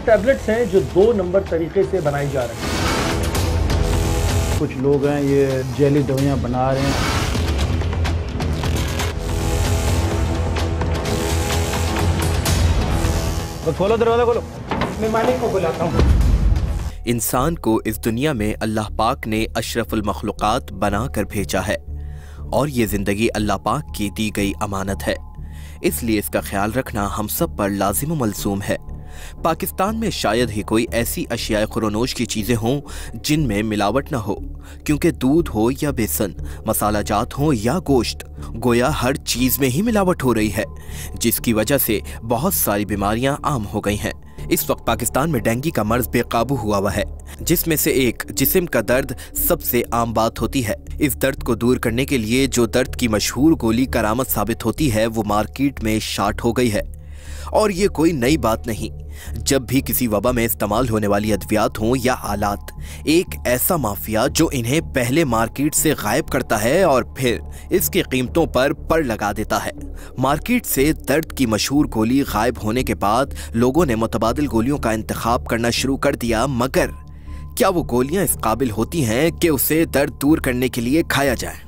Tablets हैं जो 2 number तरीके से बनाई जा रही हैं। कुछ लोग हैं ये जेली दवाइयाँ बना रहे हैं। तो खोलो दरवाजा खोलो, मैं मालिक को बुलाता हूँ। इंसान को इस दुनिया में अल्लाह पाक ने अशरफुल मखलूक़ात बना कर भेजा है और ये ज़िंदगी अल्लाह पाक की दी गई अमानत है, इसलिए इसका ख्याल रखना हम सब पर लाजिम व मलसूम है। पाकिस्तान में शायद ही कोई ऐसी अशियाए खुरोनोश की चीज़ें हों जिनमें मिलावट ना हो, क्योंकि दूध हो या बेसन, मसाला जात हो या गोश्त, गोया हर चीज़ में ही मिलावट हो रही है, जिसकी वजह से बहुत सारी बीमारियां आम हो गई हैं। इस वक्त पाकिस्तान में डेंगू का मर्ज बेकाबू हुआ है, जिसमें से एक जिस्म का दर्द सबसे आम बात होती है। इस दर्द को दूर करने के लिए जो दर्द की मशहूर गोली करामत साबित होती है वो मार्केट में शार्ट हो गई है, और ये कोई नई बात नहीं। जब भी किसी वबा में इस्तेमाल होने वाली अद्वियात हों या आलात, एक ऐसा माफिया जो इन्हें पहले मार्केट से गायब करता है और फिर इसकी कीमतों पर पड़ लगा देता है। मार्केट से दर्द की मशहूर गोली गायब होने के बाद लोगों ने मुतबादिल गोलियों का इंतखाब करना शुरू कर दिया, मगर क्या वो गोलियां इस काबिल होती हैं कि उसे दर्द दूर करने के लिए खाया जाए?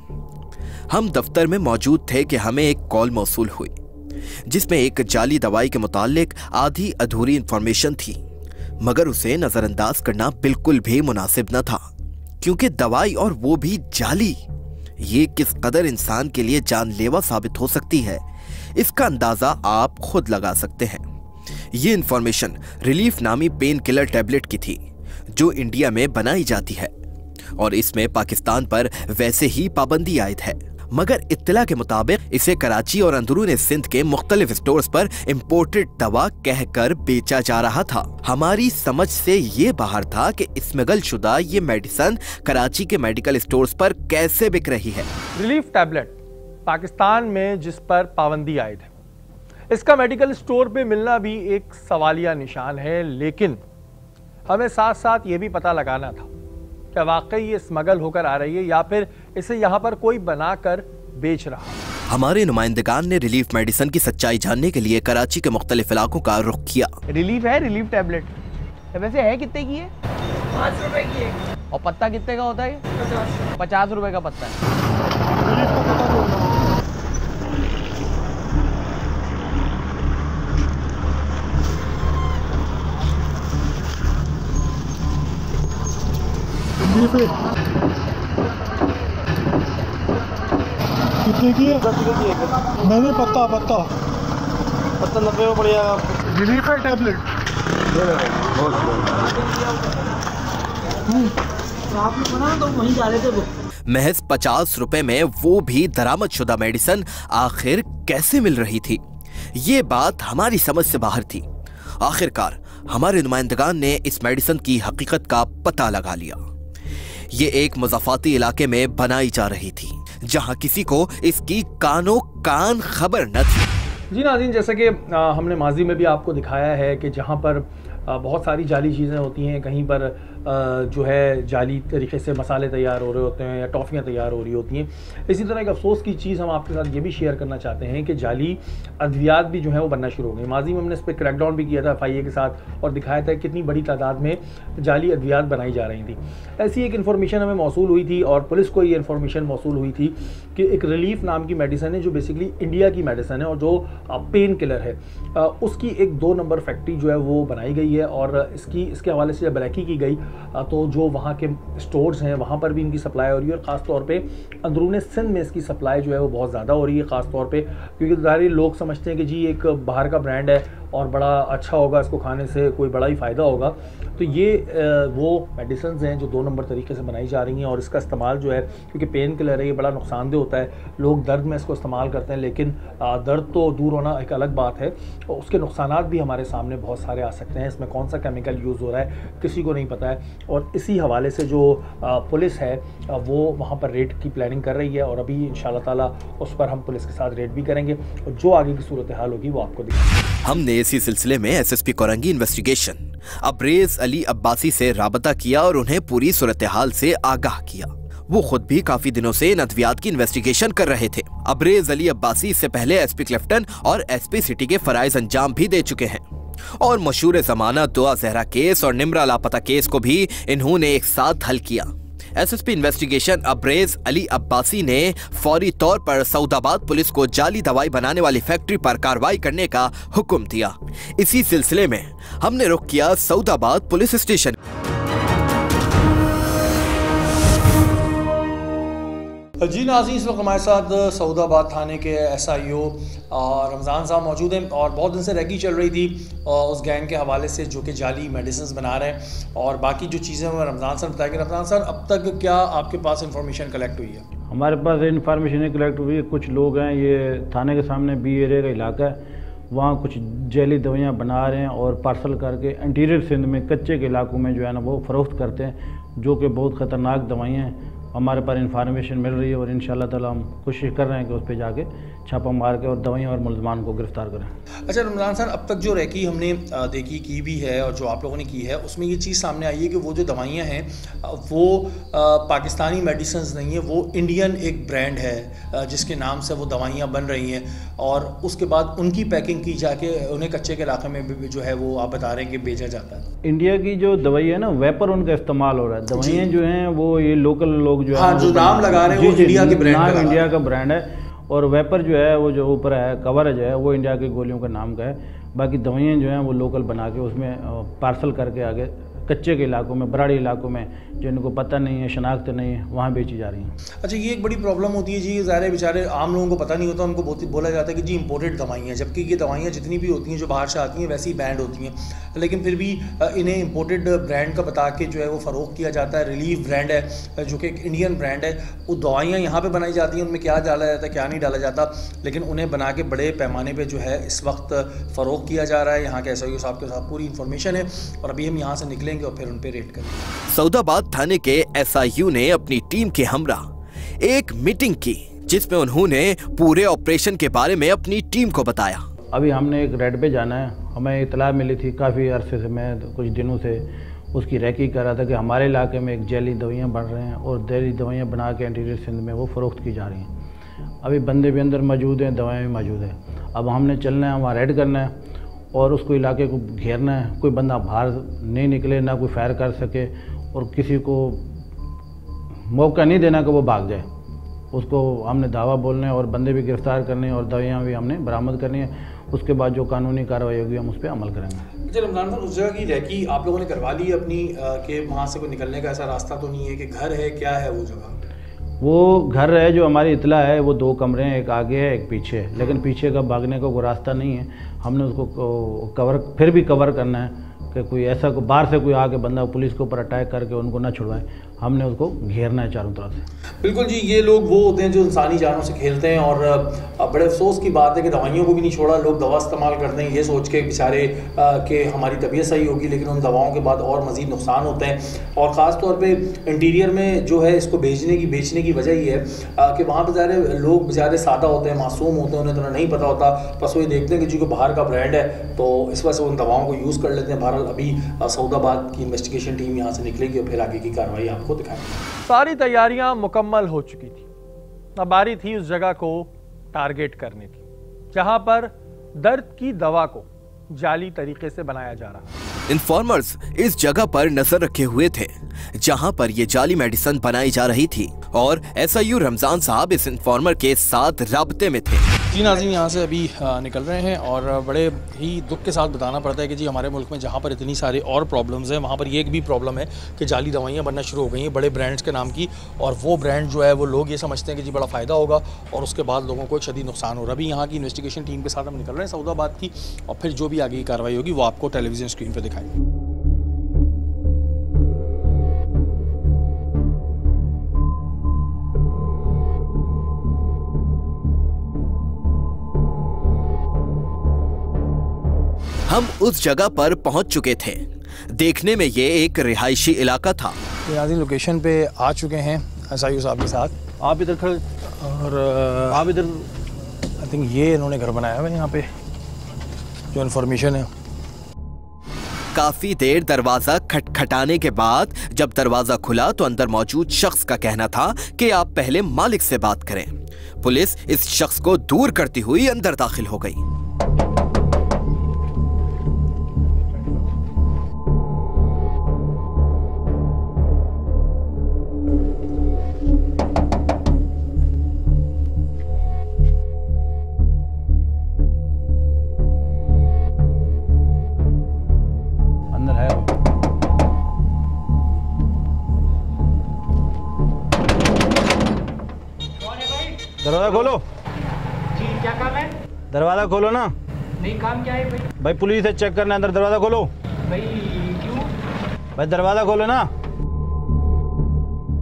हम दफ्तर में मौजूद थे कि हमें एक कॉल मौसूल हुई जिसमें एक जाली दवाई के मुतालिक आधी अधूरी इंफॉर्मेशन थी, मगर उसे नजरअंदाज करना बिल्कुल भी मुनासिब न था, क्योंकि दवाई और वो भी जाली, ये किस कदर इंसान के लिए जानलेवा साबित हो सकती है इसका अंदाजा आप खुद लगा सकते हैं। ये इंफॉर्मेशन रिलीफ नामी पेन किलर टैबलेट की थी जो इंडिया में बनाई जाती है, और इसमें पाकिस्तान पर वैसे ही पाबंदी आयद है, मगर इत्तला के मुताबिक इसे कराची और अंदरून सिंध के मुख्तलिफ स्टोर्स पर इम्पोर्टेड दवा कहकर बेचा जा रहा था। हमारी समझ से ये बाहर था कि स्मगल शुदा ये मेडिसिन कराची के मेडिकल स्टोर्स पर कैसे बिक रही है। रिलीफ टैबलेट पाकिस्तान में जिस पर पाबंदी आयद है, इसका मेडिकल स्टोर पे मिलना भी एक सवालिया निशान है, लेकिन हमें साथ साथ ये भी पता लगाना था क्या वाकई ये स्मगल होकर आ रही है या फिर इसे यहाँ पर कोई बनाकर बेच रहा है। हमारे नुमाइंदगान ने रिलीफ मेडिसिन की सच्चाई जानने के लिए कराची के मुख्तलिफ इलाकों का रुख किया। रिलीफ है, रिलीफ टैबलेट वैसे है कितने की है? 5 रुपए की है। और पत्ता कितने का होता है? 50 रुपए का पत्ता है। कितने की है? 10 की है। नहीं पत्ता 90 में पड़ेगा। रिलीफ है टैबलेट। आप लोग बना तो वहीं जा रहे थे वो। महज 50 रुपए में वो भी दरामद शुदा मेडिसिन आखिर कैसे मिल रही थी? ये बात हमारी समझ से बाहर थी। आखिरकार हमारे नुमाइंदगान ने इस मेडिसिन की हकीकत का पता लगा लिया। ये एक मुज़ाफ़ाती इलाके में बनाई जा रही थी जहां किसी को इसकी कानो कान खबर न थी। जी नाज़रीन, जैसा कि हमने माजी में भी आपको दिखाया है कि जहां पर बहुत सारी जाली चीज़ें होती हैं, कहीं पर जो है जाली तरीके से मसाले तैयार हो रहे होते हैं या टॉफ़ियाँ तैयार हो रही होती हैं। इसी तरह एक अफसोस की चीज़ हम आपके साथ ये भी शेयर करना चाहते हैं कि जाली अद्वियात भी जो है वो बनना शुरू हो गई। माजी में हमने इस पर क्रैकडाउन भी किया था FIA के साथ और दिखाया था कितनी बड़ी तादाद में जाली अद्वियात बनाई जा रही थी। ऐसी एक इन्फॉर्मेशन हमें मौसूल हुई थी और पुलिस को ये इन्फॉर्मेशन मौसूल हुई थी कि एक रिलीफ नाम की मेडिसिन है जो बेसिकली इंडिया की मेडिसिन है और जो पेन किलर है, उसकी एक 2 नंबर फैक्ट्री जो है वो बनाई गई है, और इसके हवाले से जब ब्रैकी की गई तो जो वहाँ के स्टोर्स हैं वहाँ पर भी इनकी सप्लाई हो रही है, और ख़ास तौर पे अंदरून सिंध में इसकी सप्लाई जो है वो बहुत ज़्यादा हो रही है, ख़ास तौर पे क्योंकि ज़ाहिर लोग समझते हैं कि जी एक बाहर का ब्रांड है और बड़ा अच्छा होगा, इसको खाने से कोई बड़ा ही फ़ायदा होगा। तो ये वो मेडिसिन हैं जो 2 नंबर तरीके से बनाई जा रही हैं, और इसका इस्तेमाल जो है क्योंकि पेन किलर है ये बड़ा नुकसानदेह होता है, लोग दर्द में इसको इस्तेमाल करते हैं, लेकिन दर्द तो दूर होना एक अलग बात है और उसके नुकसानात भी हमारे सामने बहुत सारे आ सकते हैं। इसमें कौन सा केमिकल यूज़ हो रहा है किसी को नहीं पता है, और इसी हवाले से जो पुलिस है वो वहाँ पर रेड की प्लानिंग कर रही है, और अभी इंशाअल्लाह ताला उस पर हम पुलिस के साथ रेड भी करेंगे और जो आगे की सूरत हाल होगी वो आपको दिखाएंगे। हमने इसी सिलसिले में SSP कोरंगी इन्वेस्टिगेशन अब्रेज अली अब्बासी से राबता किया और उन्हें पूरी सूरत हाल से आगाह किया। वो खुद भी काफी दिनों से इन अद्वियात की इन्वेस्टिगेशन कर रहे थे। अब्रेज अली अब्बासी इससे पहले SP क्लिफ्टन और SP सिटी के फराइज अंजाम भी दे चुके हैं। और मशहूर ज़माना दुआ जहरा केस और निमरा लापता केस को भी इन्होंने एक साथ हल किया। एसएसपी इन्वेस्टिगेशन अब्रेज अली अब्बासी ने फौरी तौर पर सऊदाबाद पुलिस को जाली दवाई बनाने वाली फैक्ट्री पर कार्रवाई करने का हुक्म दिया। इसी सिलसिले में हमने रुख किया सऊदाबाद पुलिस स्टेशन। जी नाज़रीन, इस वक्त हमारे साथ सऊदाबाद थाने के SIO रमज़ान साहब मौजूद हैं और बहुत दिन से रैकी चल रही थी उस गैंग के हवाले से जो कि जाली मेडिसिन बना रहे हैं और बाकी जो चीज़ें हैं रमज़ान सर बताएंगे। रमज़ान सर, अब तक क्या आपके पास इंफॉर्मेशन कलेक्ट हुई है? हमारे पास इंफॉर्मेशन कलेक्ट हुई है। कुछ लोग हैं, ये थाने के सामने B एरिया का इलाका है, वहाँ कुछ जैली दवाइयाँ बना रहे हैं और पार्सल करके इंटीरियर सिंध में कच्चे के इलाकों में जो है ना वो फ़रोख्त करते हैं, जो कि बहुत ख़तरनाक दवाइयाँ हैं। हमारे पास इंफॉर्मेशन मिल रही है और इंशाल्लाह ताला हम कोशिश कर रहे हैं कि उस पर जाके छापा मार के और दवाइयाँ और मुलजमान को गिरफ्तार करें। अच्छा रमज़ान सर, अब तक जो रैकी हमने देखी की भी है और जो आप लोगों ने की है उसमें ये चीज़ सामने आई है कि वो जो दवाइयाँ हैं वो पाकिस्तानी मेडिसिन नहीं है, वो इंडियन एक ब्रांड है जिसके नाम से वो दवाइयाँ बन रही हैं और उसके बाद उनकी पैकिंग की जाके उन्हें कच्चे के इलाके में भी जो है वो आप बता रहे हैं कि भेजा जाता है। इंडिया की जो दवाई है ना, वेपर उनका इस्तेमाल हो रहा है। दवाइयाँ जो हैं वो ये लोकल लोग जो है जो नाम लगा रहे हैं वो इंडिया के ब्रांड नाम इंडिया का ब्रांड है और वेपर जो है वो जो ऊपर है कवर जो है वो इंडिया की गोलियों का नाम का है। बाकी दवाइयाँ जो हैं वो लोकल बना के उसमें पार्सल करके आगे कच्चे के इलाकों में, बराड़ी इलाकों में जो इनको पता नहीं है, शनाख्त नहीं है, वहाँ बेची जा रही हैं। अच्छा, ये एक बड़ी प्रॉब्लम होती है जी, ज़ाहिर है बेचारे आम लोगों को पता नहीं होता, उनको बोला जाता है कि जी इंपोर्टेड दवाइयाँ, जबकि ये दवाइयाँ जितनी भी होती हैं जो बाहर से आती हैं वैसी बैंड होती हैं, लेकिन फिर भी इन्हें इंपोर्टेड ब्रांड का बता के जो है वो फ़रोख्त किया जाता है। रिलीफ ब्रांड है जो कि एक इंडियन ब्रांड है, वो दवाइयाँ यहाँ पर बनाई जाती हैं, उनमें क्या डाला जाता है क्या नहीं डाला जाता, लेकिन उन्हें बना के बड़े पैमाने पर जो है इस वक्त फ़रोख्त किया जा रहा है। यहाँ के SIO साहब के साथ पूरी इन्फॉर्मेशन है और अभी हम यहाँ से निकलेंगे और फिर उन पर रेड करेंगे। सऊदाबाद थाने के SIO ने अपनी टीम के हमरा एक मीटिंग की जिसमें उन्होंने पूरे ऑपरेशन के बारे में अपनी टीम को बताया। अभी हमने एक रेड पे जाना है, हमें इतला मिली थी काफ़ी अरसे से, मैं कुछ दिनों से उसकी रैकी कर रहा था कि हमारे इलाके में एक जैली दवाइयाँ बन रहे हैं और जैली दवाइयाँ बना के इंटीरियर सिंध में वो फ़रोख्त की जा रही हैं। अभी बंदे भी अंदर मौजूद हैं, दवाएँ भी मौजूद हैं। अब हमने चलना है, वहाँ रेड करना है और उसको इलाके को घेरना है। कोई बंदा बाहर नहीं निकले, ना कोई फायर कर सके और किसी को मौका नहीं देना कि वो भाग जाए। उसको हमने दावा बोलना है और बंदे भी गिरफ्तार करने हैं और दवाइयाँ भी हमने बरामद करनी है। उसके बाद जो कानूनी कार्रवाई होगी हम उस पर अमल करेंगे। अच्छा रमज़ान साहब, उस जगह की रैकी आप लोगों ने करवा ली अपनी कि वहाँ से कोई निकलने का ऐसा रास्ता तो नहीं है कि घर है, क्या है वो जगह? वो घर है जो हमारी इतला है, वो 2 कमरे हैं, एक आगे है एक पीछे है, लेकिन पीछे का भागने का कोई रास्ता नहीं है। हमने उसको फिर भी कवर करना है कि कोई ऐसा को बाहर से कोई आके बंदा पुलिस के ऊपर अटैक करके उनको ना छुड़वाए। हमने उसको घेरना है चारों तरफ से। बिल्कुल जी, ये लोग वो होते हैं जो इंसानी जानों से खेलते हैं और बड़े अफसोस की बात है कि दवाइयों को भी नहीं छोड़ा। लोग दवा इस्तेमाल करते हैं ये सोच के बेचारे कि हमारी तबीयत सही होगी, लेकिन उन दवाओं के बाद और मज़ीद नुकसान होते हैं। और ख़ास तौर पे इंटीरियर में जो है इसको बेचने की वजह ये है कि वहाँ बेचारे लोग बेचारे सादा होते हैं, मासूम होते हैं, उन्हें तो नहीं पता होता, बस वो ये देखते हैं कि जो बाहर का ब्रांड है तो इस वजह से उन दवाओं को यूज़ कर लेते हैं। बहरहाल अभी सऊदाबाद की इन्वेस्टिगेशन टीम यहाँ से निकलेगी और फिर आगे की कार्रवाई आपको दिखाएंगे। सारी तैयारियां मुकम्मल हो चुकी थी, अब बारी थी उस जगह को टारगेट करने की जहां पर दर्द की दवा को जाली तरीके से बनाया जा रहा। इन्फॉर्मर्स इस जगह पर नजर रखे हुए थे जहां पर ये जाली मेडिसिन बनाई जा रही थी और SIO रमजान साहब इस इन्फॉर्मर के साथ राब्ते में थे। जी नाज़रीन, यहाँ से अभी निकल रहे हैं और बड़े ही दुख के साथ बताना पड़ता है कि जी हमारे मुल्क में जहाँ पर इतनी सारी और प्रॉब्लम्स हैं वहाँ पर ये एक भी प्रॉब्लम है कि जाली दवाइयाँ बनना शुरू हो गई हैं बड़े ब्रांड्स के नाम की, और वो ब्रांड जो है वो लोग ये समझते हैं कि जी बड़ा फ़ायदा होगा और उसके बाद लोगों को एक शदीद नुकसान हो रहा है। अभी यहाँ की इन्वेस्टिगेशन टीम के साथ हम निकल रहे हैं सऊदाबाद की, और फिर जो भी आगे की कार्रवाई होगी वो आपको टेलीविज़न स्क्रीन पर दिखाएंगे। हम उस जगह पर पहुंच चुके थे। देखने में ये एक रिहायशी इलाका था। नाज़रीन लोकेशन पे आ चुके हैं SIO साहब के साथ। आप इधर खड़े और आप इधर, आई थिंक ये इन्होंने घर बनाया हुआ है यहाँ पे, जो इन्फॉर्मेशन है। काफी देर दरवाजा खटखटाने के बाद जब दरवाजा खुला तो अंदर मौजूद शख्स का कहना था कि आप पहले मालिक से बात करें। पुलिस इस शख्स को दूर करती हुई अंदर दाखिल हो गई। दरवाज़ा खोलो। जी क्या काम है? दरवाज़ा खोलो ना। नहीं काम क्या है भाई? भाई पुलिस है, चेक करना, अंदर दरवाज़ा खोलो। भाई क्यों? भाई दरवाज़ा खोलो ना।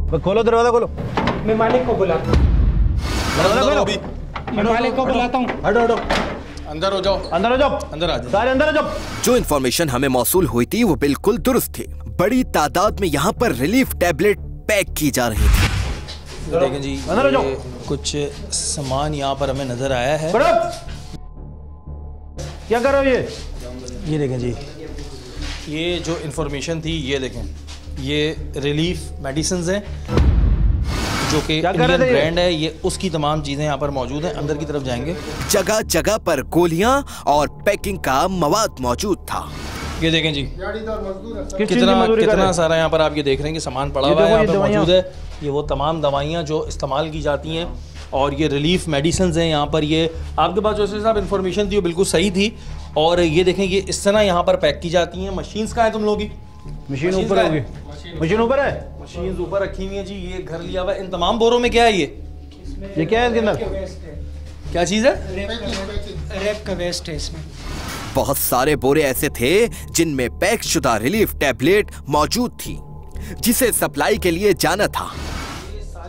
भाई खोलो, दरवाज़ा खोलो। मैं मालिक को बुलाता हूँ। दरवाज़ा खोलो। मैं मालिक को बुलाता हूँ। हटो हटो, अंदर हो जाओ, अंदर हो जाओ, अंदर आ जाओ। सारे अंदर हो जाओ। जो इन्फॉर्मेशन हमें मौसूल हुई थी वो बिल्कुल दुरुस्त थी। बड़ी तादाद में यहाँ पर रिलीफ टैबलेट पैक की जा रही थी। देखें जी, अंदर हो जाओ। ये कुछ सामान यहाँ पर हमें नज़र आया है। क्या कर रहे हो ये देखें जी, ये जो इंफॉर्मेशन थी, ये देखें, ये रिलीफ मेडिसिन्स हैं जो कि इंडियन ब्रांड है। ये उसकी तमाम चीज़ें यहाँ पर मौजूद हैं। अंदर की तरफ जाएंगे। जगह जगह पर गोलियां और पैकिंग का मवाद मौजूद था। ये देखें जी, किस चीज़ की कितना मजदूरी कर रहे कितना हैं? सारा यहाँ पर आप ये देख रहे हैं कि सामान पड़ा ये हुआ है, देखो, यहाँ ये पर दवाइयाँ। मौजूद है। ये वो तमाम दवाइयाँ जो इस्तेमाल की जाती हैं और ये रिलीफ मेडिसिन्स हैं यहाँ पर। ये आपके पास जो साहब इन्फॉर्मेशन थी वो बिल्कुल सही थी। और ये देखें, ये इस तरह यहाँ पर पैक की जाती हैं। मशीन्स कहाँ है तुम लोगों की? मशीन ऊपर होगी। मशीन ऊपर है। मशीन्स ऊपर रखी हुई हैं जी। ये घर लिया हुआ है। इन तमाम बोरों में क्या है? ये क्या है इसके अंदर? क्या चीज़ है? रेप का वेस्ट है इसमें। बहुत सारे बोरे ऐसे थे जिनमें पैक शुदा रिलीफ टैबलेट मौजूद थी जिसे सप्लाई के लिए जाना था।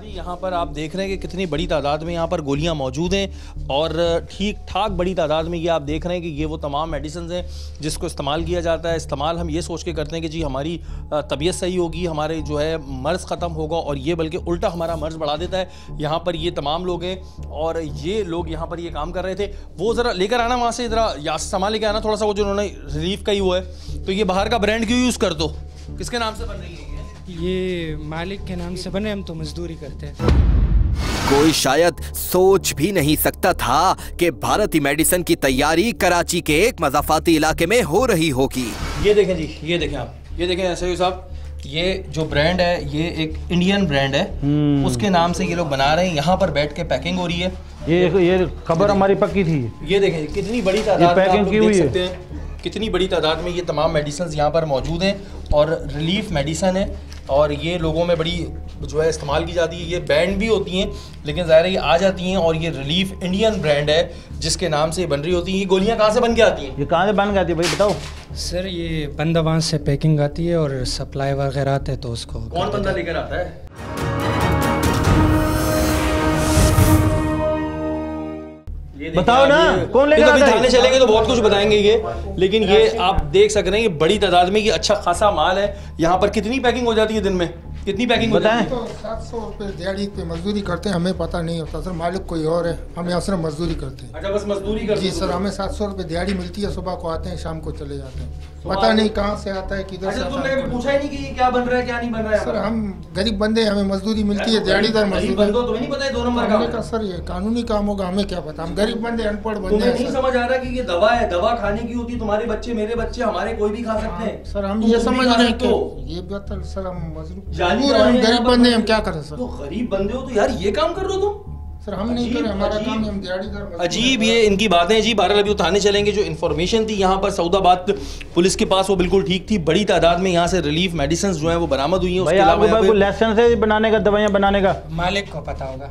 यहाँ पर आप देख रहे हैं कि कितनी बड़ी तादाद में यहाँ पर गोलियाँ मौजूद हैं और ठीक ठाक बड़ी तादाद में ये आप देख रहे हैं कि ये वो तमाम मेडिसिन हैं जिसको इस्तेमाल किया जाता है। इस्तेमाल हम ये सोच के करते हैं कि जी हमारी तबीयत सही होगी, हमारे जो है मर्ज़ ख़त्म होगा, और ये बल्कि उल्टा हमारा मर्ज़ बढ़ा देता है। यहाँ पर ये तमाम लोग हैं और ये लोग यहाँ पर ये काम कर रहे थे। वो ज़रा लेकर आना वहाँ से, ज़रा या सामान लेकर आना थोड़ा सा, वो जो उन्होंने रिलीफ का ही वो है। तो ये बाहर का ब्रांड क्यों यूज़ कर दो? किसके नाम से बन रही है? ये मालिक के नाम से बने, हम तो मजदूरी करते हैं। कोई शायद सोच भी नहीं सकता था कि भारतीय मेडिसिन की तैयारी कराची के एक मज़ाफ़ाती इलाके में हो रही होगी। ये देखें जी, ये देखें आप, ये देखें ऐसे साहब, ये जो ब्रांड है ये एक इंडियन ब्रांड है। उसके नाम से ये लोग बना रहे हैं। यहाँ पर बैठ के पैकिंग हो रही है। ये खबर हमारी पक्की थी। ये देखें कितनी बड़ी तादाद में पैकिंग आप की लोग हुई देख है। सकते हैं कितनी बड़ी तादाद में ये तमाम मेडिसिन यहाँ पर मौजूद हैं और रिलीफ मेडिसिन है और ये लोगों में बड़ी जो है इस्तेमाल की जाती है। ये बैंड भी होती हैं लेकिन ज़ाहिर है ये आ जाती हैं और ये रिलीफ इंडियन ब्रांड है जिसके नाम से ये बन रही होती हैं। ये गोलियाँ कहाँ से बन के आती हैं? ये कहाँ से बन के आती है भाई बताओ? सर ये बंदवान से पैकिंग आती है और सप्लाई वगैरह आते हैं तो उसको कौन बंदा लेकर आता है? बताओ ना, कौन लेकर आता है? थाने चलेंगे तो बहुत कुछ बताएंगे ये, लेकिन ये आप देख सक रहे हैं ये बड़ी तादाद में ये अच्छा खासा माल है। यहाँ पर कितनी पैकिंग हो जाती है दिन में? कितनी पैकिंग बताएं? तो 700 रुपये दिहाड़ी पे मजदूरी करते हैं, हमें पता नहीं होता सर, मालिक कोई और है, हम यहाँ सिर्फ मजदूरी करते हैं। अच्छा बस मजदूरी करते जी सर, हमें 700 रुपये दिहाड़ी मिलती है, सुबह को आते हैं शाम को चले जाते हैं, पता नहीं कहाँ से आता है किधर से आता है। पूछा ही नहीं कि ये क्या बन रहा है क्या नहीं बन रहा है? सर हम गरीब बंदे, हमें मजदूरी मिलती है, दिहाड़ीदार मजदूरी। तुम्हें नहीं पता है 2 नंबर हमने कहा सर ये कानूनी काम होगा, हमें क्या पता, हम गरीब बंदे अनपढ़ बंदे तुम्हें हैं नहीं सर। समझ आ रहा कि ये दवा है, दवा खाने की होती है, तुम्हारे बच्चे मेरे बच्चे हमारे कोई भी खा सकते हैं। सर हम तुम ये भी समझ खा रहे हैं सकते कि हो। ये बेहतर सर, हम जाली मजदूर हम गरीब बंदे, हम क्या करें तो सर? गरीब बंदे हो तो यार ये काम कर रहे हो तुम? सर हम नहीं करें, हमारा काम है, हम दिहाड़ीदार मजदूर हैं। अजीब ये इनकी बातें जी। बहरहाल अभी थाने चलेंगे। जो इन्फॉर्मेशन थी यहाँ पर सऊदाबाद पुलिस के पास वो बिल्कुल ठीक थी। बड़ी तादाद में यहाँ से रिलीफ मेडिसिन जो है वो बरामद हुई हैं। भाई उसके आपके अलावा पास कोई लाइसेंस है बनाने का, दवाइयाँ बनाने का? मालिक को पता होगा।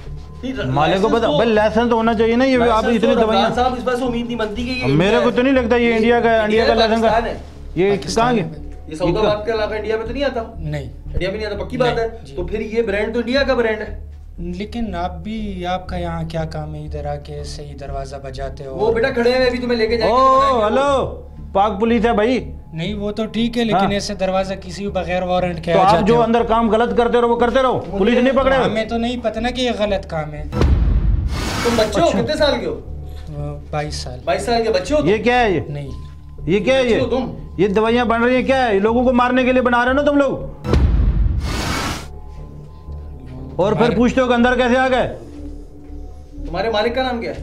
मालिक को पता? भाई लाइसेंस तो होना चाहिए ना। ये आप इतनी दवाइयाँ, साहब इस बात से उम्मीद नहीं बनती कि ये मेरे को तो नहीं लगता ये इंडिया का, इंडिया का लाइसेंस का। ये कहाँ पाकिस्तान के? ये सऊदाबाद का इलाका इंडिया में तो नहीं आता? नहीं, इंडिया में नहीं आता, पक्की बात है। तो फिर ये ब्रांड तो इंडिया का ब्रांड है। लेकिन आपका यहाँ क्या काम है? इधर आके ऐसे ही दरवाजा बजाते हो? वो बेटा खड़े हैं, अभी तुम्हें लेके जाएंगे। ओ हेलो, पाक पुलिस है भाई। नहीं वो तो ठीक है, लेकिन हाँ। ऐसे दरवाजा किसी भी बगैर वारंट के तो आ आप जाते जो हो। अंदर काम गलत करते रहो वो करते रहो, पुलिस नहीं पकड़े। हमें तो नहीं पता ना कि ये गलत काम है। तुम बच्चे हो? कितने साल के हो? 22 साल। 22 साल के बच्चे हो तुम? ये क्या है? नहीं, ये क्या है? बच्चे हो तुम? ये दवाइयाँ बन रही है क्या है? लोगों को मारने के लिए बना रहे हो ना तुम लोग। और फिर पूछते हो कि अंदर कैसे आ गए? तुम्हारे मालिक का नाम क्या है?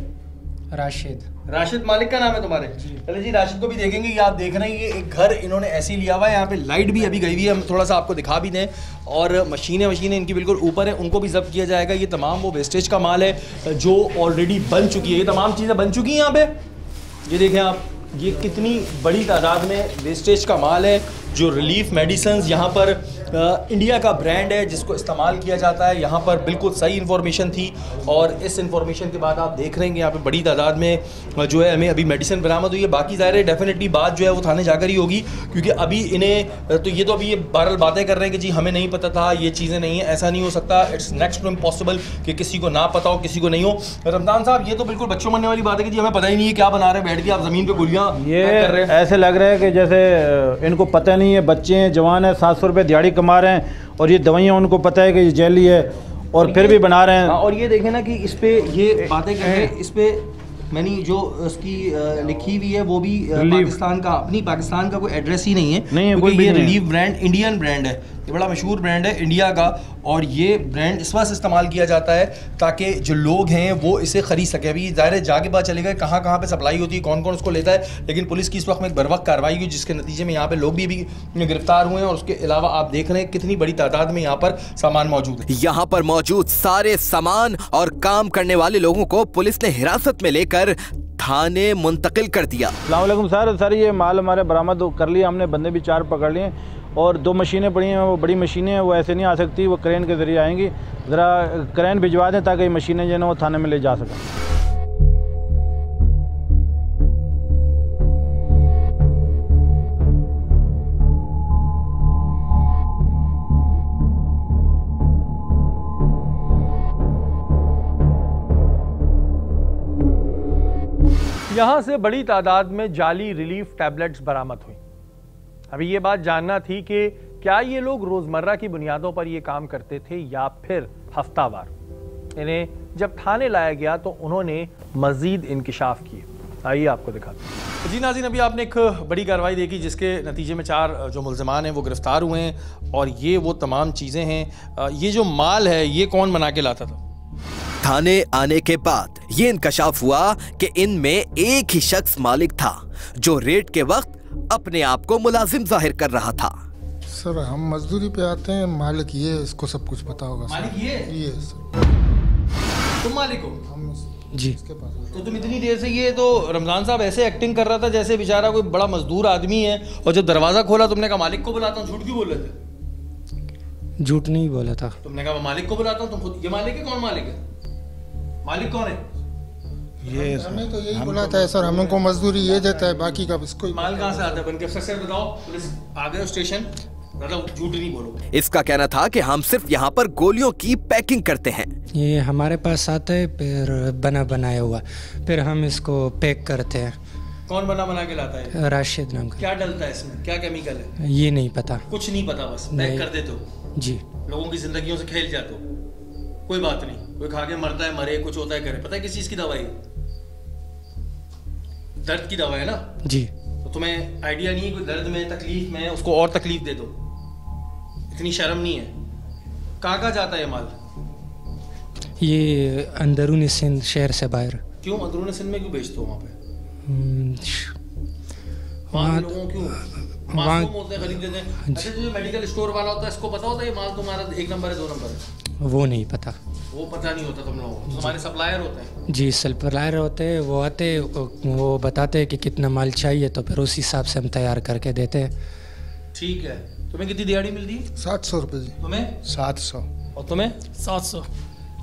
राशिद। राशिद मालिक का नाम है तुम्हारे? चले जी राशिद को भी देखेंगे। ये आप देख रहे हैं ये एक घर इन्होंने ऐसे ही लिया हुआ है। यहाँ पे लाइट भी अभी गई हुई है, हम थोड़ा सा आपको दिखा भी दें। और मशीनें इनकी बिल्कुल ऊपर है, उनको भी जब्त किया जाएगा। ये तमाम वो वेस्टेज का माल है जो ऑलरेडी बन चुकी है। ये तमाम चीज़ें बन चुकी हैं यहाँ पे। ये देखें आप, ये कितनी बड़ी तादाद में वेस्टेज का माल है जो रिलीफ मेडिसिन यहाँ पर इंडिया का ब्रांड है जिसको इस्तेमाल किया जाता है। यहाँ पर बिल्कुल सही इन्फॉर्मेशन थी और इस इन्फॉर्मेशन के बाद आप देख रहे हैं कि यहाँ पे बड़ी तादाद में जो है हमें अभी मेडिसिन बरामद हुई है। बाकी ज़ाहिर है डेफिनेटली बात जो है वो थाने जाकर ही होगी, क्योंकि अभी इन्हें तो अभी ये बहरहाल बातें कर रहे हैं कि जी हमें नहीं पता था, ये चीज़ें नहीं है, ऐसा नहीं हो सकता। इट्स नेक्स्ट टू इम्पॉसिबल कि किसी को ना पता हो, किसी को नहीं हो। रमज़ान साहब, ये तो बिल्कुल बच्चों मरने वाली बात है कि जी हमें पता ही नहीं है क्या बना रहे हैं, बैठ के आप ज़मीन पे गोलियाँ कर रहे हैं। ऐसे लग रहा है कि जैसे इनको पता नहीं है, बच्चे हैं, जवान है, 700 रुपये दिहाड़ी कमा रहे हैं और ये दवाइयाँ उनको पता है कि ये जैली है और फिर भी बना रहे हैं। और ये देखें ना कि इस पे ये बातें कर रहे हैं, इस पे मैंने जो उसकी लिखी हुई है वो भी पाकिस्तान का, अपनी पाकिस्तान का कोई एड्रेस ही नहीं है, कोई ये रिलीफ ब्रांड इंडियन ब्रांड है, ये बड़ा मशहूर ब्रांड है इंडिया का। और ये ब्रांड इस वक्त इस्तेमाल किया जाता है ताकि जो लोग हैं वो इसे ख़रीद सकें। अभी ज़ाहिर जाके पता चलेगा कहाँ कहाँ पे सप्लाई होती है, कौन कौन उसको लेता है, लेकिन पुलिस की इस वक्त में एक बरवक्त कार्रवाई हुई जिसके नतीजे में यहाँ पे लोग भी गिरफ्तार हुए हैं। और उसके अलावा आप देख रहे हैं कितनी बड़ी तादाद में यहाँ पर सामान मौजूद है। यहाँ पर मौजूद सारे सामान और काम करने वाले लोगों को पुलिस ने हिरासत में लेकर थाने मुंतकिल कर दिया। अस्सलाम वालेकुम सर, ये माल हमारे बरामद कर लिया हमने, बंदे भी 4 पकड़ लिए और 2 मशीनें पड़ी हैं, वो बड़ी मशीनें हैं, वो ऐसे नहीं आ सकती, वो क्रेन के ज़रिए आएंगी। ज़रा क्रेन भिजवा दें ताकि ये मशीनें जो है वो थाने में ले जा सकें। यहां से बड़ी तादाद में जाली रिलीफ टैबलेट्स बरामद हुई। अभी ये बात जानना थी कि क्या ये लोग रोजमर्रा की बुनियादों पर ये काम करते थे या फिर हफ्तावार। इन्हें जब थाने लाया गया तो उन्होंने मजीद इंकिशाफ किए। आइए आपको दिखाते हैं। जी नाज़रीन, अभी आपने एक बड़ी कार्रवाई देखी जिसके नतीजे में 4 जो मुल्ज़िमान हैं वो गिरफ्तार हुए हैं। और ये वो तमाम चीज़ें हैं, ये जो माल है ये कौन बना के लाता था। थाने आने के बाद ये इंकशाफ हुआ कि इनमें एक ही शख्स मालिक था जो रेड के वक्त अपने आप को मुलाजिम जाहिर कर रहा था। सर हम मजदूरी पे आते हैं, मालिक ये, इसको सब कुछ पता होगा। मालिक ये सर। तुम मालिक हो? हम जी। इसके पास। तो तुम इतनी देर से, ये तो रमज़ान साहब ऐसे एक्टिंग कर रहा था जैसे बेचारा कोई बड़ा मजदूर आदमी है, और जब दरवाज़ा खोला तुमने कहा मालिक को बुलाता हूँ। झूठ क्यों बोल रहे थे? झूठ नहीं बोला था। तुमने कहा मालिक को बुलाता हूँ, तुम खुद ये मालिक है? कौन मालिक है? मालिक कौन है? ये हमें तो यही बुलाता है सर, हमको मजदूरी ये देता है, बाकी का इसको। माल कहाँ से आता है? बन के अफसर बताओ। पुलिस आ गए स्टेशन, मतलब झूठ नहीं बोलो। इसका कहना था कि हम सिर्फ यहाँ पर गोलियों की पैकिंग करते हैं। ये हमारे पास आता है फिर बनाया हुआ, फिर हम इसको पैक करते हैं। कौन बना के लाता है? राशिद नाम का। क्या डलता है इसमें, क्या केमिकल है? ये नहीं पता। कुछ नहीं पता, बस पैक कर देते हो जी। लोगों की जिंदगियों से खेल जाते हो। कोई बात नहीं, कोई खा के मरता है, मरे, कुछ होता है, करे। पता है किस चीज की दवाई? दर्द की दवा है ना जी। तो तुम्हें आइडिया नहीं है कोई दर्द में, तकलीफ में उसको और तकलीफ दे दो, इतनी शर्म नहीं है। कहाँ जाता है ये माल? ये अंदरूनी सिंध शहर से बाहर। क्यों अंदरूनी सिंध में क्यों बेचते हो? वहाँ पे वहाँ लोगों क्यों खरीद लेते हैं? अच्छा, जो मेडिकल स्टोर वाला होता है इसको पता होता है ये माल तुम्हारा 1 नंबर है 2 नंबर है? वो नहीं पता। वो पता नहीं होता तुम लोगों को? तुम्हारे सप्लायर होते हैं? जी, सप्लायर होते हैं, वो आते, वो बताते हैं कि कितना माल चाहिए, तो फिर उस हिसाब से हम तैयार करके देते हैं। ठीक है। तुम्हें कितनी दिहाड़ी मिलती है? 700 रुपये जी। तुम्हें? 700। और तुम्हें? 700।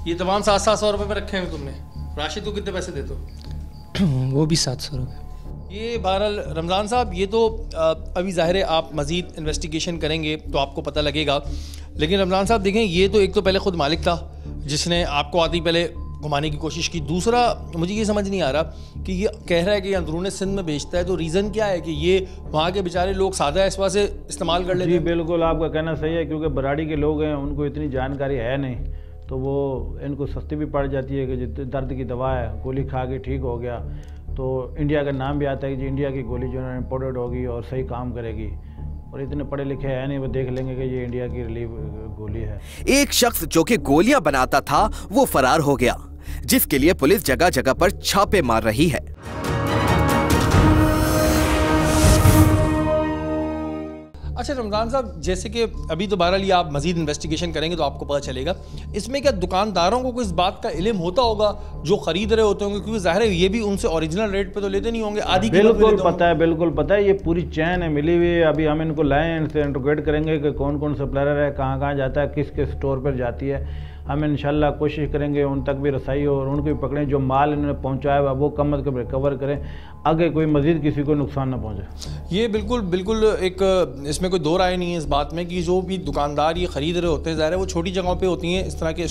ये तमाम 700 रुपये पे रखे हैं तुमने। राशिद को कितने पैसे देते हो? वो भी 700 रुपये। ये बहरहाल रमज़ान साहब, ये तो अभी ज़ाहिर है आप मज़ीद इन्वेस्टिगेशन करेंगे तो आपको पता लगेगा। लेकिन रमज़ान साहब देखें, ये तो एक तो पहले ख़ुद मालिक था जिसने आपको आते ही पहले घुमाने की कोशिश की। दूसरा मुझे ये समझ नहीं आ रहा कि ये कह रहा है कि अंदरूनी सिंध में बेचता है, तो रीज़न क्या है कि ये वहाँ के बेचारे लोग सादा इस से इस्तेमाल कर लेते हैं? जी बिल्कुल, आपका कहना सही है, क्योंकि बराड़ी के लोग हैं, उनको इतनी जानकारी है नहीं, तो वो इनको सस्ती भी पड़ जाती है कि दर्द की दवा है, गोली खा के ठीक हो गया, तो इंडिया का नाम भी आता है कि इंडिया की गोली जो है इम्पोर्टेड होगी और सही काम करेगी। और इतने पढ़े लिखे है नहीं, वो देख लेंगे कि ये इंडिया की रिलीफ गोली है। एक शख्स जो कि गोलियां बनाता था वो फरार हो गया, जिसके लिए पुलिस जगह जगह पर छापे मार रही है। अच्छा रमज़ान साहब, जैसे कि अभी तो बहरहाल ये आप मजीद इन्वेस्टिगेशन करेंगे तो आपको पता चलेगा, इसमें क्या दुकानदारों को कोई इस बात का इल्म होता होगा जो खरीद रहे होते होंगे, क्योंकि ज़ाहिर है ये भी उनसे ओरिजिनल रेट पे तो लेते नहीं होंगे, आधी बिल्कुल पता है, बिल्कुल पता है, ये पूरी चैन है मिली हुई है। अभी हम इनको लाएँ, इनसे इंट्रोगेट करेंगे कि कौन कौन सप्लायर है, कहाँ कहाँ जाता है, किस किस स्टोर पर जाती है। हम इंशाल्लाह कोशिश करेंगे उन तक भी रसाई हो और उनको भी पकड़ें, जो माल इन्होंने पहुंचाया हुआ वो कम अज़ कम रिकवर करें, आगे कोई मजीद किसी को नुकसान ना पहुंचे। ये बिल्कुल बिल्कुल एक इसमें कोई दो राय नहीं है इस बात में कि जो भी दुकानदार ये ख़रीद रहे होते हैं, ज़ाहिर है वो छोटी जगहों पे होती हैं इस तरह के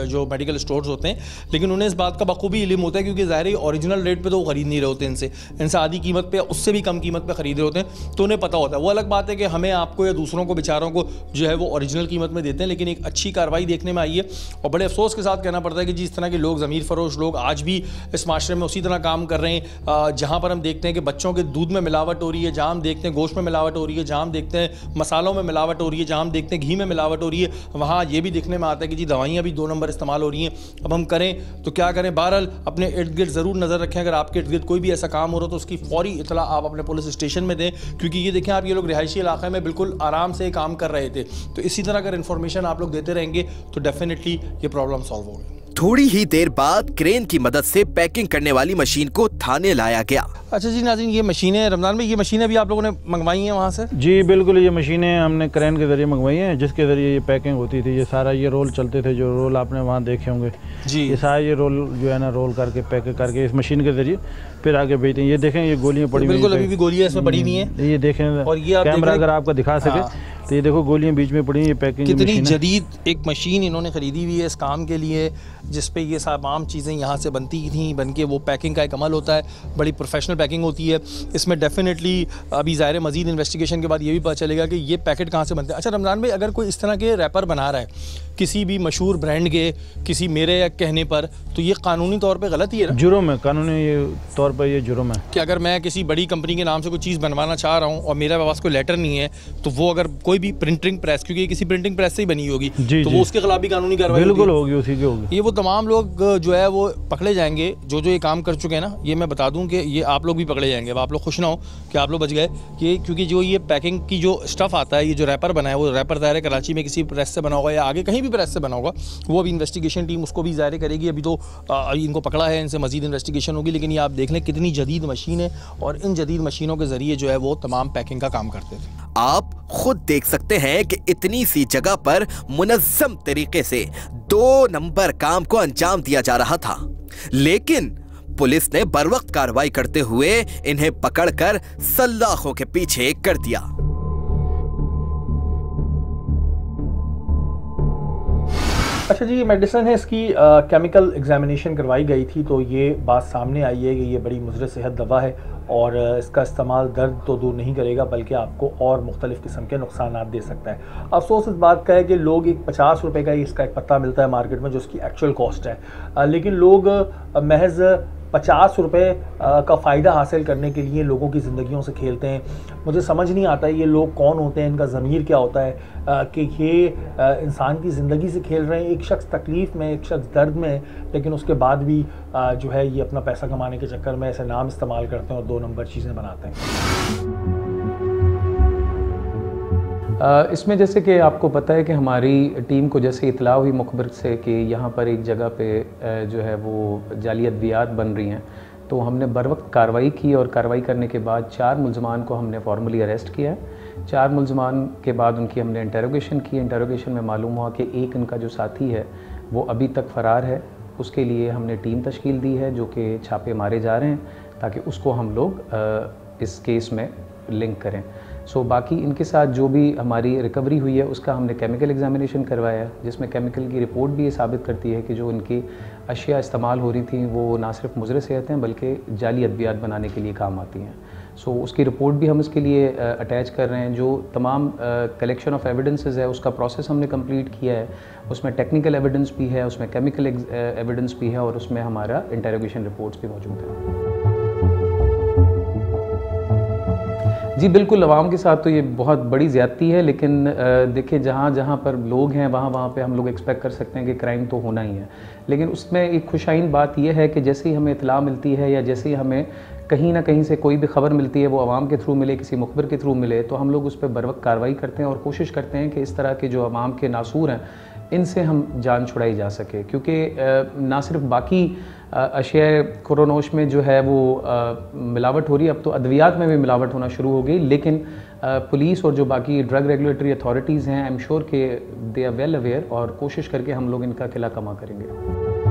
जो मेडिकल स्टोर्स होते हैं, लेकिन उन्हें इस बात का बखूबी इल्म होता है, क्योंकि ज़ाहिर है ओरिजिनल रेट पे तो वो ख़रीद नहीं रहे होते इनसे आधी कीमत पे, उससे भी कम कीमत पे ख़रीद रहे होते हैं, तो उन्हें पता होता है। वो अलग बात है कि हमें आपको या दूसरों को बेचारों को जो है वो ओरिजिनल कीमत में देते हैं, लेकिन एक अच्छी कार्रवाई देखने में आई है और बड़े अफसोस के साथ कहना पड़ता है कि जिस तरह के लोग ज़मीर फरोश लोग आज भी इस माशरे में उसी तरह काम कर रहे हैं, जहाँ पर हम देखते हैं कि बच्चों के दूध में मिलावट हो रही है, जहाँ हम देखते हैं गोश्त में मिलावट हो रही है, जहाँ हम देखते हैं मसालों में मिलावट हो रही है, जहाँ हम देखते हैं घी में मिलावट हो रही है, वहाँ ये भी देखने में आता है कि जी दवाइयाँ भी 2 नंबर इस्तेमाल हो रही हैं। अब हम करें तो क्या करें? बहरहाल अपने इर्द गिर्द ज़रूर नज़र रखें, अगर आपके इर्द गिर्द कोई भी ऐसा काम हो रहा है तो उसकी फौरी इतला आप अपने पुलिस स्टेशन में दें, क्योंकि ये देखें आप, ये लोग रिहायशी इलाके में बिल्कुल आराम से काम कर रहे थे, तो इसी तरह अगर इन्फॉर्मेशन आप लोग देते रहेंगे तो डेफिनेटली ये प्रॉब्लम सॉल्व होगी। थोड़ी ही देर बाद क्रेन की मदद से पैकिंग करने वाली मशीन को थाने लाया गया। अच्छा जी नाज़रीन, ये मशीनें रमज़ान में, ये मशीनें भी आप लोगों ने मंगवाई हैं वहाँ से? जी बिल्कुल, ये मशीनें हमने क्रेन के ज़रिए मंगवाई हैं, जिसके ज़रिए ये पैकिंग होती थी। ये सारा ये रोल चलते थे, जो रोल आपने वहाँ देखे होंगे जी, ये सारा ये रोल जो है ना रोल करके पैक करके इस मशीन के ज़रिए फिर आगे भेजते हैं। ये देखें, ये गोलियाँ पड़ी हुई, बिल्कुल अभी भी गोलियाँ इसमें पड़ी हुई हैं, ये देखें, और ये कैमरा अगर आपको दिखा सके तो ये देखो गोलियां बीच में पड़ी हैं। ये पैकिंग कितनी जदीद एक मशीन इन्होंने ख़रीदी हुई है इस काम के लिए, जिस पे ये तमाम चीज़ें यहाँ से बनती थी, बन के वो पैकिंग का एक अमल होता है, बड़ी प्रोफेशनल पैकिंग होती है। इसमें डेफिनेटली अभी ज़ाहिर मज़ीद इन्वेस्टिगेशन के बाद ये भी पता चलेगा कि ये पैकेट कहाँ से बनते हैं। अच्छा रमज़ान भाई, अगर कोई इस तरह के रैपर बना रहा है किसी भी मशहूर ब्रांड के, किसी मेरे या कहने पर, तो ये कानूनी तौर पे गलत ही है ना? जुर्म है, कानूनी तौर पर ये जुर्म है कि अगर मैं किसी बड़ी कंपनी के नाम से कोई चीज़ बनवाना चाह रहा हूँ और मेरे पास कोई लेटर नहीं है, तो वो अगर कोई भी प्रिंटिंग प्रेस, क्योंकि ये किसी प्रिंटिंग प्रेस से ही बनी होगी, तो वो उसके खिलाफ भी कानूनी कार्रवाई बिल्कुल होगी, उसी की होगी। ये वो तमाम लोग जो है वो पकड़े जाएंगे जो ये काम कर चुके हैं ना। ये मैं बता दूं कि ये आप लोग भी पकड़े जाएंगे। अब आप लोग खुश ना हो कि आप लोग बच गए, कि क्योंकि जो ये पैकिंग की जो स्टफ़ आता है, ये जो रैपर बना है, वो रैपर ज़ाहिर कराची में किसी प्रेस से बना होगा या आगे कहीं भी प्रेस से बना होगा, वो अभी इन्वेस्टिगेशन टीम उसको भी ज़ाहिर करेगी। अभी तो इनको पकड़ा है, इनसे मज़ीद इन्वेस्टिगेशन होगी, लेकिन ये आप देख लें कितनी जदीद मशीन है और इन जदीद मशीनों के ज़रिए जो है वो तमाम पैकिंग का काम करते थे। आप खुद देख सकते हैं कि इतनी सी जगह पर मुनज़्ज़म तरीके से 2 नंबर काम को अंजाम दिया जा रहा था, लेकिन पुलिस ने बरवक्त कार्रवाई करते हुए इन्हें पकड़कर सल्लाखों के पीछे कर दिया। अच्छा जी, ये मेडिसिन है, इसकी केमिकल एग्जामिनेशन करवाई गई थी, तो ये बात सामने आई है कि ये बड़ी मुज़र सेहत दवा है और इसका इस्तेमाल दर्द तो दूर नहीं करेगा बल्कि आपको और मुख्तलिफ़ किस्म के नुकसान दे सकता है। अफसोस इस बात का है कि लोग एक 50 रुपये का इसका एक पत्ता मिलता है मार्केट में जो इसकी एक्चुअल कॉस्ट है, लेकिन लोग महज 50 रुपये का फ़ायदा हासिल करने के लिए लोगों की ज़िंदगियों से खेलते हैं। मुझे समझ नहीं आता ये लोग कौन होते हैं, इनका ज़मीर क्या होता है कि ये इंसान की ज़िंदगी से खेल रहे हैं। एक शख्स तकलीफ़ में, एक शख्स दर्द में, लेकिन उसके बाद भी जो है ये अपना पैसा कमाने के चक्कर में ऐसे नाम इस्तेमाल करते हैं और 2 नंबर चीज़ें बनाते हैं। इसमें जैसे कि आपको पता है कि हमारी टीम को जैसे इतला हुई मुखबिर से कि यहाँ पर एक जगह पे जो है वो जाली अद्वियात बन रही हैं, तो हमने बर वक्त कार्रवाई की और कार्रवाई करने के बाद 4 मुलजमान को हमने फॉर्मली अरेस्ट किया है। 4 मुलजमान के बाद उनकी हमने इंटरोगेशन की। इंटरोगेशन में मालूम हुआ कि एक इनका जो साथी है वो अभी तक फ़रार है। उसके लिए हमने टीम तश्कील दी है जो कि छापे मारे जा रहे हैं ताकि उसको हम लोग इस केस में लिंक करें। बाकी इनके साथ जो भी हमारी रिकवरी हुई है उसका हमने केमिकल एग्जामिनेशन करवाया है, जिसमें केमिकल की रिपोर्ट भी ये साबित करती है कि जो इनकी अशिया इस्तेमाल हो रही थी वो ना सिर्फ मुज़र सेहत हैं बल्कि जाली अद्वियात बनाने के लिए काम आती हैं। उसकी रिपोर्ट भी हम इसके लिए अटैच कर रहे हैं। जो तमाम कलेक्शन ऑफ एविडेंसेस है उसका प्रोसेस हमने कंप्लीट किया है। उसमें टेक्निकल एविडेंस भी है, उसमें केमिकल एविडेंस भी है और उसमें हमारा इंटरोगेशन रिपोर्ट्स भी मौजूद हैं। जी बिल्कुल, अवाम के साथ तो ये बहुत बड़ी ज़्यादती है, लेकिन देखिए जहाँ जहाँ पर लोग हैं वहाँ वहाँ पे हम लोग एक्सपेक्ट कर सकते हैं कि क्राइम तो होना ही है। लेकिन उसमें एक खुशाइन बात यह है कि जैसे ही हमें इत्तला मिलती है या जैसे ही हमें कहीं ना कहीं से कोई भी खबर मिलती है, वो अवाम के थ्रू मिले, किसी मुखबिर के थ्रू मिले, तो हम लोग उस पर बर वक्त कार्रवाई करते हैं और कोशिश करते हैं कि इस तरह के जो अवाम के नासूर हैं इनसे हम जान छुड़ाई जा सके। क्योंकि ना सिर्फ बाकी अशिया खुरानोश में जो है वो मिलावट हो रही है, अब तो अद्वियात में भी मिलावट होना शुरू हो गई, लेकिन पुलिस और जो बाकी ड्रग रेगुलेटरी अथॉरिटीज़ हैं, आई एम श्योर के दे आर वेल अवेयर, और कोशिश करके हम लोग इनका किला कमा करेंगे।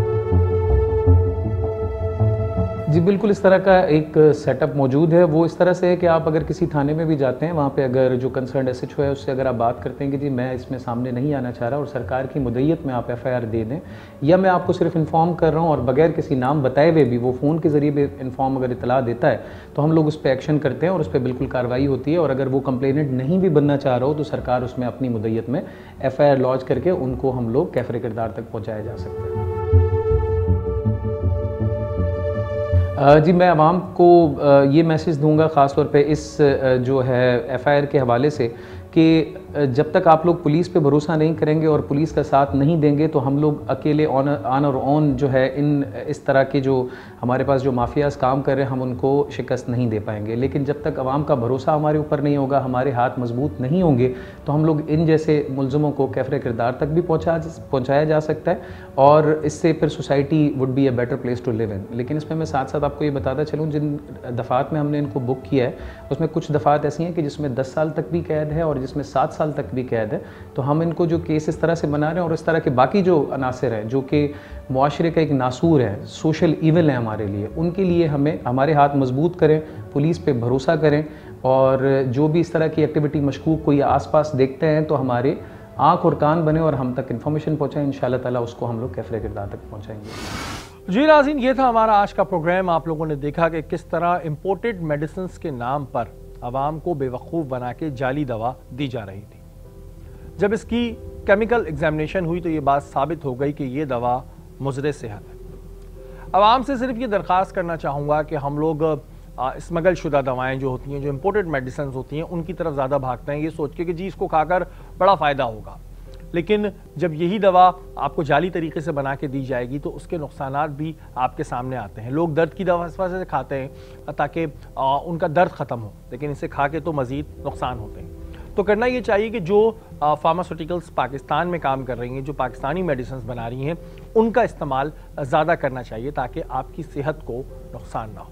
जी बिल्कुल, इस तरह का एक सेटअप मौजूद है। वो इस तरह से है कि आप अगर किसी थाने में भी जाते हैं, वहाँ पे अगर जो कंसर्न SHO है उससे अगर आप बात करते हैं कि जी मैं इसमें सामने नहीं आना चाह रहा और सरकार की मुद्दत में आप FIR दे दें, या मैं आपको सिर्फ इन्फॉर्म कर रहा हूँ और बगैर किसी नाम बताए हुए भी वो फ़ोन के ज़रिए भी इन्फॉर्म अगर इतला देता है, तो हम लोग उस पर एक्शन करते हैं और उस पर बिल्कुल कार्रवाई होती है। और अगर वो कंप्लेनेंट नहीं भी बनना चाह रहा हो तो सरकार उसमें अपनी मुद्दत में FIR लॉन्च करके उनको हम लोग कैफरे किरदार तक पहुँचाया जा सकता है। जी मैं आवाम को ये मैसेज दूंगा ख़ास तौर पे इस जो है FIR के हवाले से कि जब तक आप लोग पुलिस पे भरोसा नहीं करेंगे और पुलिस का साथ नहीं देंगे, तो हम लोग अकेले ऑन और ऑन जो है इस तरह के जो हमारे पास जो माफियाज़ काम कर रहे हैं, हम उनको शिकस्त नहीं दे पाएंगे। लेकिन जब तक आवाम का भरोसा हमारे ऊपर नहीं होगा, हमारे हाथ मजबूत नहीं होंगे, तो हम लोग इन जैसे मुलज़मों को कैफरे किरदार तक भी पहुँचाया जा सकता है, और इससे फिर society would be a better place to live in. लेकिन इसमें मैं साथ साथ आपको ये बताता चलूँ, जिन दफ़ात में हमने इनको बुक किया है उसमें कुछ दफ़ात ऐसी हैं कि जिसमें 10 साल तक भी कैद है और जिसमें 7 साल तक भी कैद है। तो हम इनको जो केस इस तरह से बना रहे हैं और इस तरह के बाकी जो अनासर हैं जो कि मुआशरे का एक नासूर है, सोशल ईविल है हमारे लिए, उनके लिए हमें हमारे हाथ मजबूत करें, पुलिस पे भरोसा करें, और जो भी इस तरह की एक्टिविटी मशकूक कोई आसपास देखते हैं तो हमारे आँख और कान बने और हम तक इन्फॉर्मेशन पहुँचाएँ। इंशाअल्लाह ताला उसको हम लोग कैफरे किरदार तक पहुँचाएँगे। जी नाज़रीन, ये था हमारा आज का प्रोग्राम। आप लोगों ने देखा कि किस तरह इम्पोर्टेड मेडिसिन के नाम पर आवाम को बेवकूफ़ बना के जाली दवा दी जा रही थी। जब इसकी केमिकल एग्जामिनेशन हुई तो ये बात साबित हो गई कि ये दवा मुज़र सेहत है। आवाम से सिर्फ ये दरख्वास्त करना चाहूँगा कि हम लोग स्मगल शुदा दवाएं जो होती हैं, जो इम्पोर्टेड मेडिसिन होती हैं, उनकी तरफ ज़्यादा भागते हैं ये सोच के कि जी इसको खाकर बड़ा फ़ायदा होगा। लेकिन जब यही दवा आपको जाली तरीके से बना के दी जाएगी तो उसके नुकसानात भी आपके सामने आते हैं। लोग दर्द की दवा इस वजह से खाते हैं ताकि उनका दर्द ख़त्म हो, लेकिन इसे खा के तो मज़ीद नुकसान होते हैं। तो करना ये चाहिए कि जो फार्मास्यूटिकल्स पाकिस्तान में काम कर रही हैं, जो पाकिस्तानी मेडिसिन बना रही हैं, उनका इस्तेमाल ज़्यादा करना चाहिए ताकि आपकी सेहत को नुकसान ना हो।